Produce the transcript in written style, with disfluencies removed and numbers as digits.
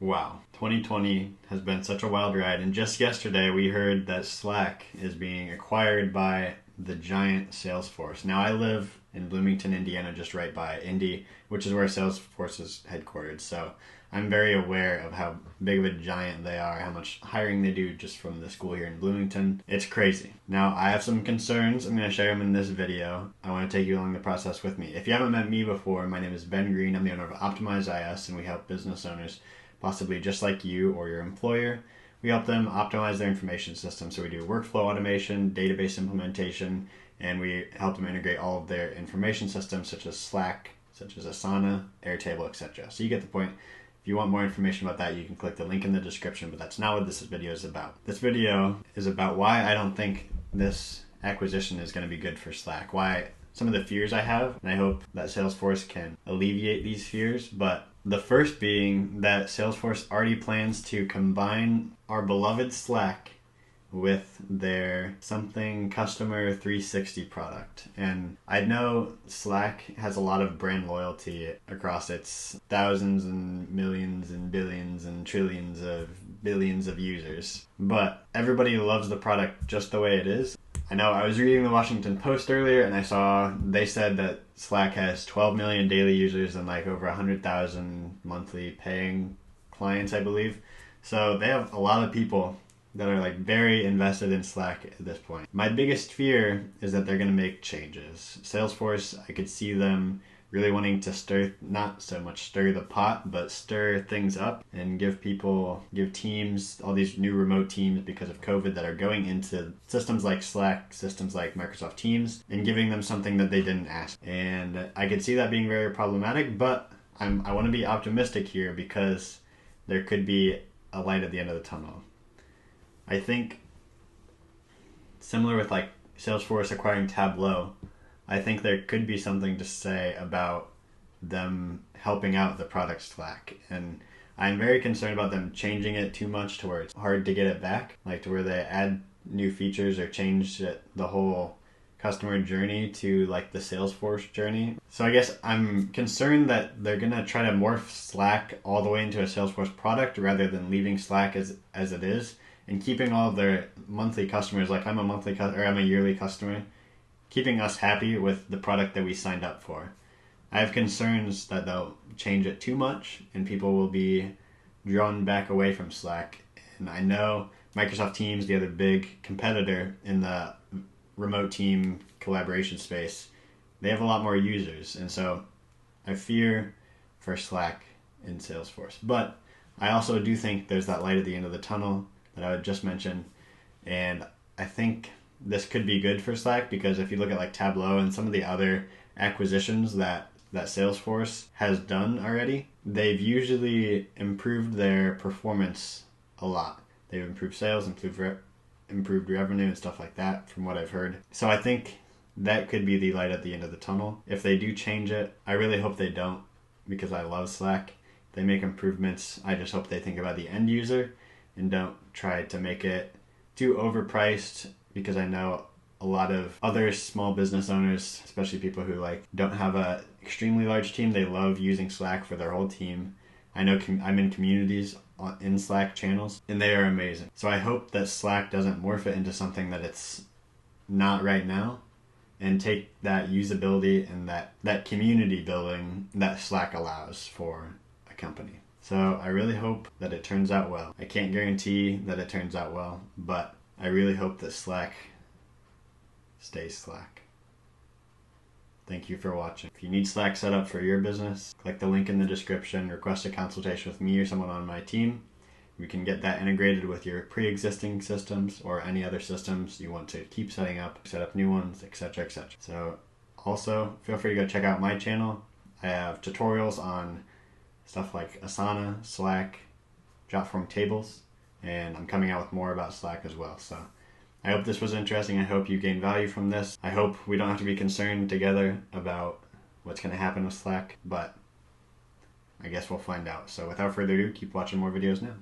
Wow, 2020 has been such a wild ride, and just yesterday we heard that Slack is being acquired by the giant Salesforce. Now I live in Bloomington, Indiana, just right by Indy, which is where Salesforce is headquartered. So I'm very aware of how big of a giant they are, how much hiring they do just from the school here in Bloomington. It's crazy. Now I have some concerns. I'm going to share them in this video. I want to take you along the process with me. If you haven't met me before, my name is bengreen. I'm the owner of optimizeis, and we help business owners, possibly just like you or your employer. We help them optimize their information system. So we do workflow automation, database implementation, and we help them integrate all of their information systems such as Slack, such as Asana, Airtable, etc. So you get the point. If you want more information about that, you can click the link in the description, but that's not what this video is about. This video is about why I don't think this acquisition is going to be good for Slack, why some of the fears I have, and I hope that Salesforce can alleviate these fears. But the first being that Salesforce already plans to combine our beloved Slack with their something customer 360 product. And I know Slack has a lot of brand loyalty across its thousands and millions and billions and trillions of billions of users, but everybody loves the product just the way it is. I know I was reading the Washington Post earlier and I saw they said that Slack has 12 million daily users and like over 100,000 monthly paying clients, I believe. So they have a lot of people that are like very invested in Slack at this point. My biggest fear is that they're going to make changes. Salesforce, I could see them really wanting to not so much stir the pot, but stir things up and give teams, all these new remote teams because of COVID that are going into systems like Slack, systems like Microsoft Teams, and giving them something that they didn't ask. And I could see that being very problematic, but I want to be optimistic here because there could be a light at the end of the tunnel. I think similar with like Salesforce acquiring Tableau, I think there could be something to say about them helping out the product Slack. And I'm very concerned about them changing it too much to where it's hard to get it back, like to where they add new features or change the whole customer journey to like the Salesforce journey. So I guess I'm concerned that they're gonna try to morph Slack all the way into a Salesforce product rather than leaving Slack as it is and keeping all of their monthly customers, like I'm a yearly customer, keeping us happy with the product that we signed up for. I have concerns that they'll change it too much and people will be drawn back away from Slack. And I know Microsoft Teams, the other big competitor in the remote team collaboration space, they have a lot more users. And so I fear for Slack in Salesforce. But I also do think there's that light at the end of the tunnel that I would just mention. And I think this could be good for Slack because if you look at like Tableau and some of the other acquisitions that Salesforce has done already, they've usually improved their performance a lot. They've improved sales, improved revenue and stuff like that from what I've heard. So I think that could be the light at the end of the tunnel. If they do change it, I really hope they don't because I love Slack. If they make improvements, I just hope they think about the end user and don't try to make it too overpriced, because I know a lot of other small business owners, especially people who like don't have a extremely large team, they love using Slack for their whole team. I know I'm in communities in Slack channels and they are amazing. So I hope that Slack doesn't morph it into something that it's not right now and take that usability and that community building that Slack allows for a company. So I really hope that it turns out well. I can't guarantee that it turns out well, but I really hope that Slack stays Slack. Thank you for watching. If you need Slack set up for your business, click the link in the description, request a consultation with me or someone on my team. We can get that integrated with your pre-existing systems or any other systems you want to keep setting up, set up new ones, etc., etc. So also feel free to go check out my channel. I have tutorials on stuff like Asana, Slack, Jotform tables, and I'm coming out with more about Slack as well. So I hope this was interesting. I hope you gained value from this. I hope we don't have to be concerned together about what's going to happen with Slack, but I guess we'll find out. So without further ado, keep watching more videos now.